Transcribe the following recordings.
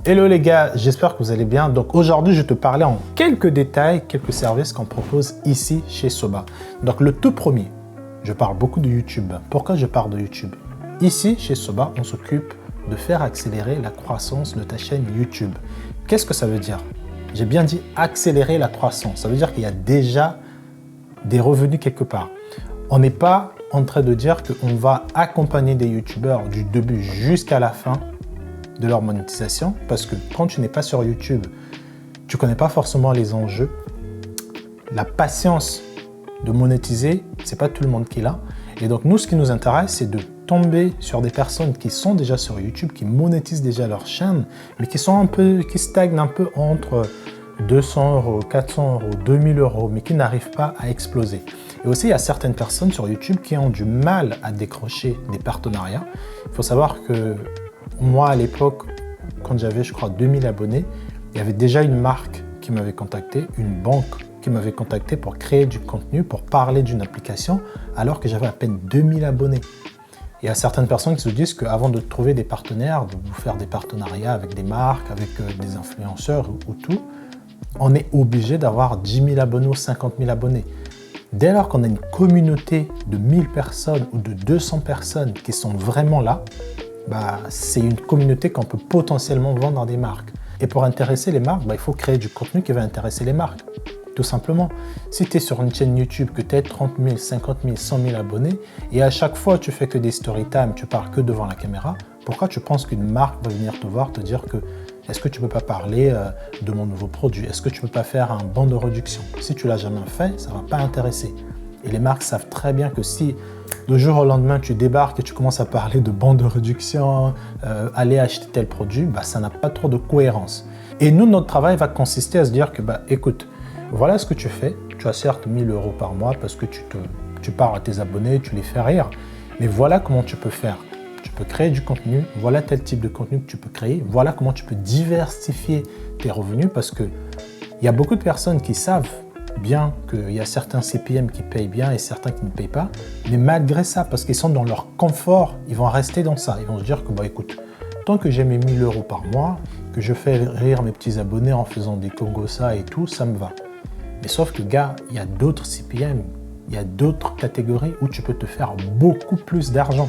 Hello les gars, j'espère que vous allez bien. Donc aujourd'hui, je vais te parler en quelques détails, quelques services qu'on propose ici chez Soba. Donc le tout premier, je parle beaucoup de YouTube. Pourquoi je parle de YouTube? Ici, chez Soba, on s'occupe de faire accélérer la croissance de ta chaîne YouTube. Qu'est-ce que ça veut dire? J'ai bien dit accélérer la croissance. Ça veut dire qu'il y a déjà des revenus quelque part. On n'est pas en train de dire qu'on va accompagner des YouTubeurs du début jusqu'à la fin de leur monétisation, parce que quand tu n'es pas sur YouTube, tu ne connais pas forcément les enjeux. La patience de monétiser, c'est pas tout le monde qui l'a. Et donc nous, ce qui nous intéresse, c'est de tomber sur des personnes qui sont déjà sur YouTube, qui monétisent déjà leur chaîne, mais qui stagnent un peu entre 200 €, 400 €, 2000 €, mais qui n'arrivent pas à exploser. Et aussi, il y a certaines personnes sur YouTube qui ont du mal à décrocher des partenariats. Il faut savoir que moi, à l'époque, quand j'avais, je crois, 2000 abonnés, il y avait déjà une marque qui m'avait contacté, une banque qui m'avait contacté pour créer du contenu, pour parler d'une application, alors que j'avais à peine 2000 abonnés. Il y a certaines personnes qui se disent qu'avant de trouver des partenaires, de vous faire des partenariats avec des marques, avec des influenceurs ou tout, on est obligé d'avoir 10 000 abonnés ou 50 000 abonnés. Dès lors qu'on a une communauté de 1000 personnes ou de 200 personnes qui sont vraiment là, c'est une communauté qu'on peut potentiellement vendre à des marques. Et pour intéresser les marques, il faut créer du contenu qui va intéresser les marques. Tout simplement. Si tu es sur une chaîne YouTube, que tu as 30 000, 50 000, 100 000 abonnés, et à chaque fois tu fais que des story time, tu parles que devant la caméra, pourquoi tu penses qu'une marque va venir te voir, te dire que est-ce que tu ne peux pas parler de mon nouveau produit? Est-ce que tu ne peux pas faire un banc de réduction? Si tu ne l'as jamais fait, ça ne va pas intéresser. Et les marques savent très bien que si le jour au lendemain, tu débarques et tu commences à parler de banc de réduction, aller acheter tel produit, ça n'a pas trop de cohérence. Et nous, notre travail va consister à se dire que, écoute, voilà ce que tu fais. Tu as certes 1000 € par mois parce que tu parles à tes abonnés, tu les fais rire. Mais voilà comment tu peux faire. Tu peux créer du contenu. Voilà tel type de contenu que tu peux créer. Voilà comment tu peux diversifier tes revenus parce qu'il y a beaucoup de personnes qui savent bien qu'il y a certains CPM qui payent bien et certains qui ne payent pas, mais malgré ça, parce qu'ils sont dans leur confort, ils vont rester dans ça. Ils vont se dire que, écoute, tant que j'ai mes 1000 € par mois, que je fais rire mes petits abonnés en faisant des Congosa et tout, ça me va. Mais sauf que, gars, il y a d'autres CPM, il y a d'autres catégories où tu peux te faire beaucoup plus d'argent.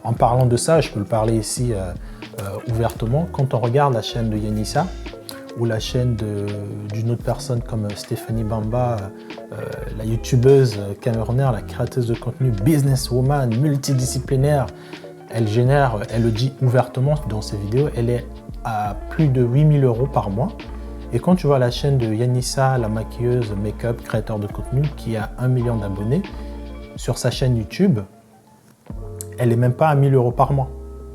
En parlant de ça, je peux le parler ici ouvertement. Quand on regarde la chaîne de Yanissa, ou la chaîne d'une autre personne comme Stéphanie Bamba, la youtubeuse camerounaise, la créatrice de contenu, businesswoman, multidisciplinaire, elle le dit ouvertement dans ses vidéos, elle est à plus de 8000 € par mois. Et quand tu vois la chaîne de Yanissa, la maquilleuse, make-up, créateur de contenu, qui a 1 million d'abonnés, sur sa chaîne YouTube, elle n'est même pas à 1000 € par mois,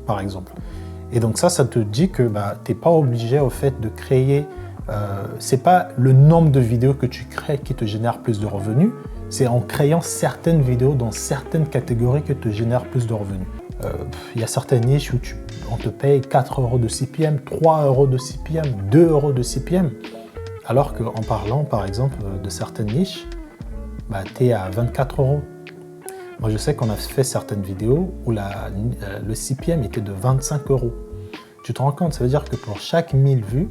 par exemple. Et donc ça te dit que tu n'es pas obligé au fait de créer, c'est pas le nombre de vidéos que tu crées qui te génère plus de revenus, c'est en créant certaines vidéos dans certaines catégories que te génère plus de revenus. Il y a certaines niches où on te paye 4 € de CPM, 3 € de CPM, 2 € de CPM, alors qu'en parlant par exemple de certaines niches, tu es à 24 €. Moi, je sais qu'on a fait certaines vidéos où le CPM était de 25 €. Tu te rends compte, ça veut dire que pour chaque 1000 vues,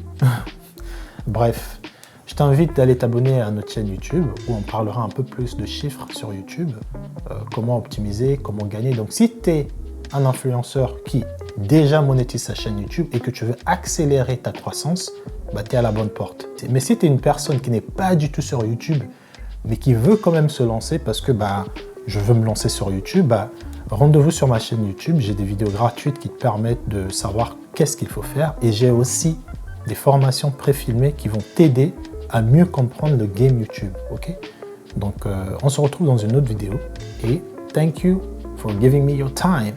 bref, je t'invite d'aller t'abonner à notre chaîne YouTube où on parlera un peu plus de chiffres sur YouTube, comment optimiser, comment gagner. Donc, si tu es un influenceur qui déjà monétise sa chaîne YouTube et que tu veux accélérer ta croissance, tu es à la bonne porte. Mais si tu es une personne qui n'est pas du tout sur YouTube, mais qui veut quand même se lancer parce que je veux me lancer sur YouTube, rendez-vous sur ma chaîne YouTube. J'ai des vidéos gratuites qui te permettent de savoir qu'est-ce qu'il faut faire. Et j'ai aussi des formations préfilmées qui vont t'aider à mieux comprendre le game YouTube. Ok? Donc, on se retrouve dans une autre vidéo. Et thank you for giving me your time.